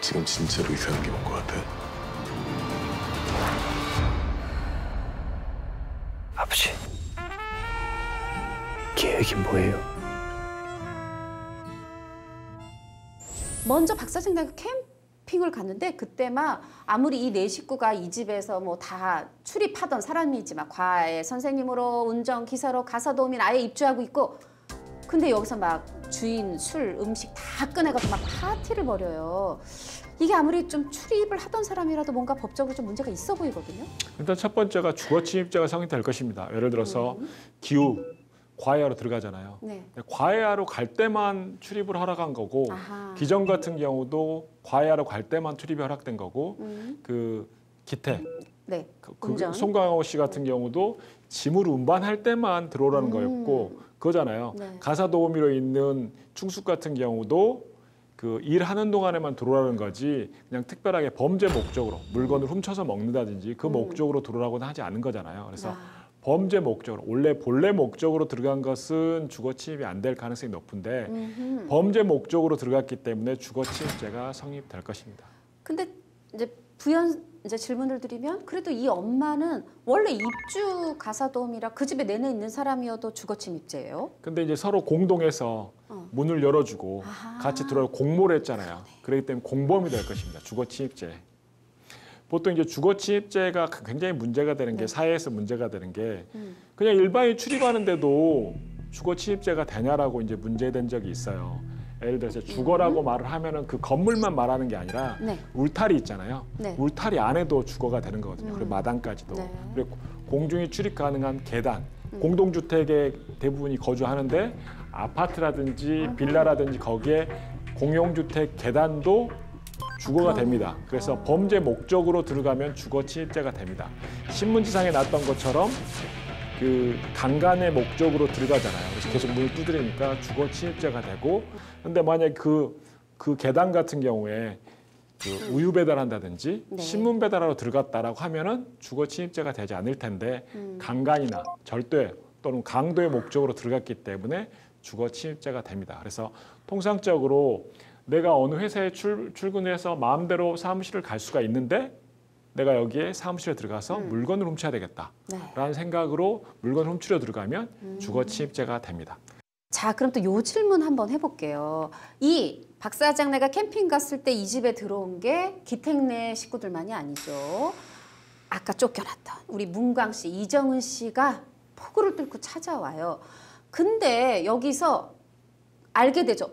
지금 진짜로 이상한 게 뭔 것 같아? 아버지, 계획이 뭐예요? 먼저 박 사장님과 캠핑을 갔는데 그때 막 아무리 이 네 식구가 이 집에서 뭐 다 출입하던 사람이지만 과외 선생님으로 운전기사로 가사도우미는 아예 입주하고 있고 근데 여기서 막 주인 술 음식 다 꺼내가지고 막 파티를 벌여요. 이게 아무리 좀 출입을 하던 사람이라도 뭔가 법적으로 좀 문제가 있어 보이거든요. 일단 첫 번째가 주거침입죄가 성립될 것입니다. 예를 들어서 기후 과외하러 들어가잖아요. 네. 과외하러 갈 때만 출입을 허락한 거고 아하. 기존 같은 경우도 과외하러 갈 때만 출입이 허락된 거고 그 기태 네. 그 송강호 씨 같은 경우도 짐을 운반할 때만 들어오라는 거였고 그거잖아요. 네. 가사도우미로 있는 충숙 같은 경우도 그 일하는 동안에만 들어오라는 거지 그냥 특별하게 범죄 목적으로 물건을 훔쳐서 먹는다든지 그 목적으로 들어오라고는 하지 않은 거잖아요. 그래서 범죄 목적으로 원래 본래 목적으로 들어간 것은 주거 침입이 안 될 가능성이 높은데 범죄 목적으로 들어갔기 때문에 주거 침입죄가 성립될 것입니다. 근데 이제 부연 이제 질문을 드리면 그래도 이 엄마는 원래 입주 가사도우미라 그 집에 내내 있는 사람이어도 주거 침입죄예요? 근데 이제 서로 공동해서 문을 열어주고 아하. 같이 들어가 공모를 했잖아요. 그렇기 때문에 공범이 될 것입니다. 주거 침입죄. 보통 이제 주거 침입죄가 굉장히 문제가 되는 게 사회에서 문제가 되는 게 그냥 일반인 출입하는데도 주거 침입죄가 되냐라고 이제 문제된 적이 있어요. 예를 들어서 주거라고 말을 하면은 그 건물만 말하는 게 아니라 네. 울타리 있잖아요. 네. 울타리 안에도 주거가 되는 거거든요. 그리고 마당까지도. 네. 그리고 공중이 출입 가능한 계단. 공동주택에 대부분이 거주하는데 아파트라든지 빌라라든지 거기에 공용주택 계단도 주거가 됩니다. 그래서 범죄 목적으로 들어가면 주거 침입죄가 됩니다. 신문지상에 났던 것처럼 그 강간의 목적으로 들어가잖아요. 그래서 계속 문을 두드리니까 주거 침입죄가 되고, 근데 만약 그 계단 같은 경우에 그 우유 배달한다든지 네. 신문 배달하러 들어갔다라고 하면은 주거 침입죄가 되지 않을 텐데 강간이나 절도의 또는 강도의 목적으로 들어갔기 때문에 주거 침입죄가 됩니다. 그래서 통상적으로 내가 어느 회사에 출근해서 마음대로 사무실을 갈 수가 있는데 내가 여기에 사무실에 들어가서 물건을 훔쳐야 되겠다라는 생각으로 물건을 훔치려 들어가면 주거 침입죄가 됩니다. 자, 그럼 또 요 질문 한번 해볼게요. 이 박 사장네가 캠핑 갔을 때 이 집에 들어온 게 기택내 식구들만이 아니죠. 아까 쫓겨났던 우리 문광 씨, 이정은 씨가 폭우를 뚫고 찾아와요. 근데 여기서 알게 되죠.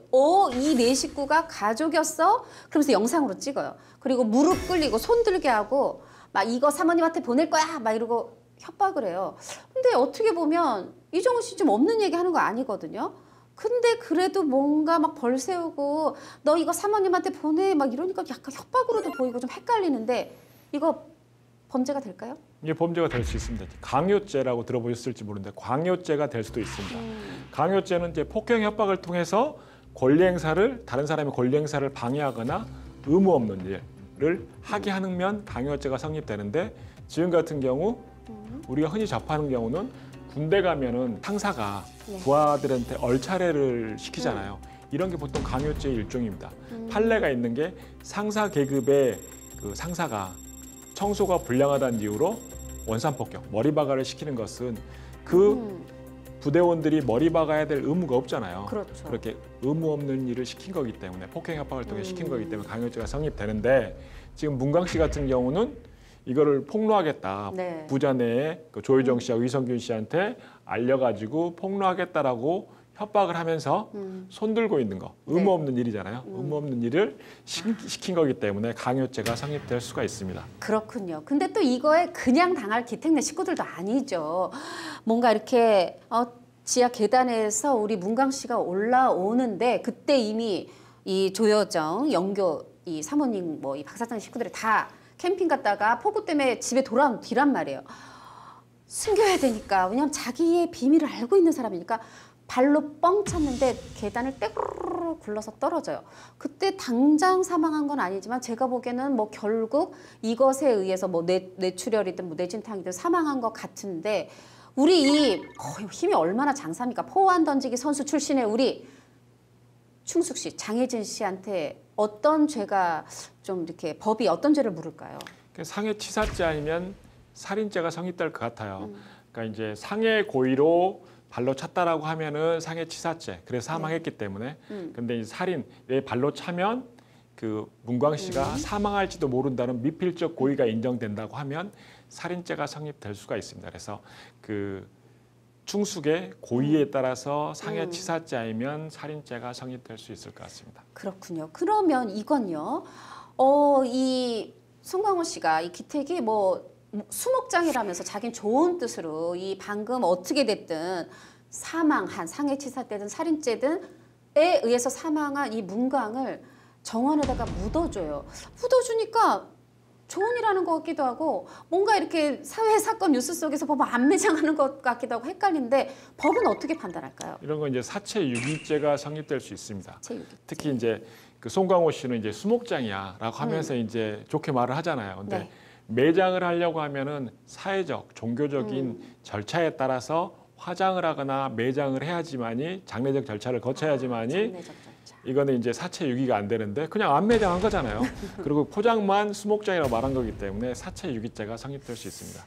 이 네 식구가 가족이었어? 그러면서 영상으로 찍어요. 그리고 무릎 꿇리고 손 들게 하고 막 이거 사모님한테 보낼 거야 막 이러고 협박을 해요. 근데 어떻게 보면 이정은 씨 좀 없는 얘기 하는 거 아니거든요. 근데 그래도 뭔가 막 벌 세우고 너 이거 사모님한테 보내 막 이러니까 약간 협박으로도 보이고 좀 헷갈리는데 이거 범죄가 될까요? 이게 범죄가 될 수 있습니다. 강요죄라고 들어보셨을지 모르는데 강요죄가 될 수도 있습니다. 강요죄는 이제 폭행 협박을 통해서 권리 행사를 다른 사람의 권리 행사를 방해하거나 의무 없는 일을 하게 하면 강요죄가 성립되는데 지금 같은 경우 우리가 흔히 접하는 경우는 군대 가면은 상사가 부하들한테 얼차례를 시키잖아요. 이런 게 보통 강요죄의 일종입니다. 판례가 있는 게 상사 계급의 그 상사가 청소가 불량하다는 이유로 원산폭격, 머리박아를 시키는 것은 그 부대원들이 머리 박아야 될 의무가 없잖아요. 그렇죠. 그렇게 의무 없는 일을 시킨 거기 때문에 폭행 협박을 통해 시킨 거기 때문에 강요죄가 성립되는데 지금 문광 씨 같은 경우는 이거를 폭로하겠다. 네. 부자 내에 그 조효정 씨와 위성균 씨한테 알려가지고 폭로하겠다라고 협박을 하면서 손들고 있는 거 의무 없는 일이잖아요. 의무 없는 일을 시킨 거기 때문에 강요죄가 성립될 수가 있습니다. 그렇군요. 근데 또 이거에 그냥 당할 기택내 식구들도 아니죠. 뭔가 이렇게 지하 계단에서 우리 문광 씨가 올라오는데 그때 이미 이 조여정, 영교, 이 사모님, 뭐 이 박 사장 식구들이 다 캠핑 갔다가 폭우 때문에 집에 돌아온 뒤란 말이에요. 숨겨야 되니까. 왜냐하면 자기의 비밀을 알고 있는 사람이니까 발로 뻥 찼는데 계단을 떼구르르 굴러서 떨어져요. 그때 당장 사망한 건 아니지만 제가 보기에는 뭐 결국 이것에 의해서 뭐 뇌출혈이든 뭐 뇌진탕이든 사망한 것 같은데 우리 이 힘이 얼마나 장사입니까? 포환 던지기 선수 출신의 우리 충숙 씨, 장혜진 씨한테 어떤 죄가 좀 이렇게 법이 어떤 죄를 물을까요? 상해치사죄 아니면 살인죄가 성립될 것 같아요. 그러니까 이제 상해 고의로 발로 찼다라고 하면은 상해치사죄, 그래서 사망했기 때문에. 근데 이제 살인, 왜 발로 차면 그 문광 씨가 사망할지도 모른다는 미필적 고의가 인정된다고 하면 살인죄가 성립될 수가 있습니다. 그래서 그 충숙의 고의에 따라서 상해치사죄 아니면 살인죄가 성립될 수 있을 것 같습니다. 그렇군요. 그러면 이건요. 이 송광호 씨가 이 기택이 뭐 수목장이라면서 자기는 좋은 뜻으로 이 방금 어떻게 됐든 사망한 상해치사죄든 살인죄든에 의해서 사망한 이 문광을 정원에다가 묻어줘요. 묻어주니까 좋은 일 하는 것 같기도 하고 뭔가 이렇게 사회 사건 뉴스 속에서 보면 안매장하는 것 같기도 하고 헷갈린데 법은 어떻게 판단할까요? 이런 건 이제 사체유기죄가 성립될 수 있습니다. 사체유기죄. 특히 이제 그 송광호 씨는 이제 수목장이야라고 하면서 이제 좋게 말을 하잖아요. 근데 네. 매장을 하려고 하면은 사회적, 종교적인 절차에 따라서 화장을 하거나 매장을 해야지만이 장례적 절차를 거쳐야지만이 장례적 절차. 이거는 이제 사체유기가 안 되는데 그냥 안 매장한 거잖아요. 그리고 포장만 수목장이라고 말한 거기 때문에 사체유기죄가 성립될 수 있습니다.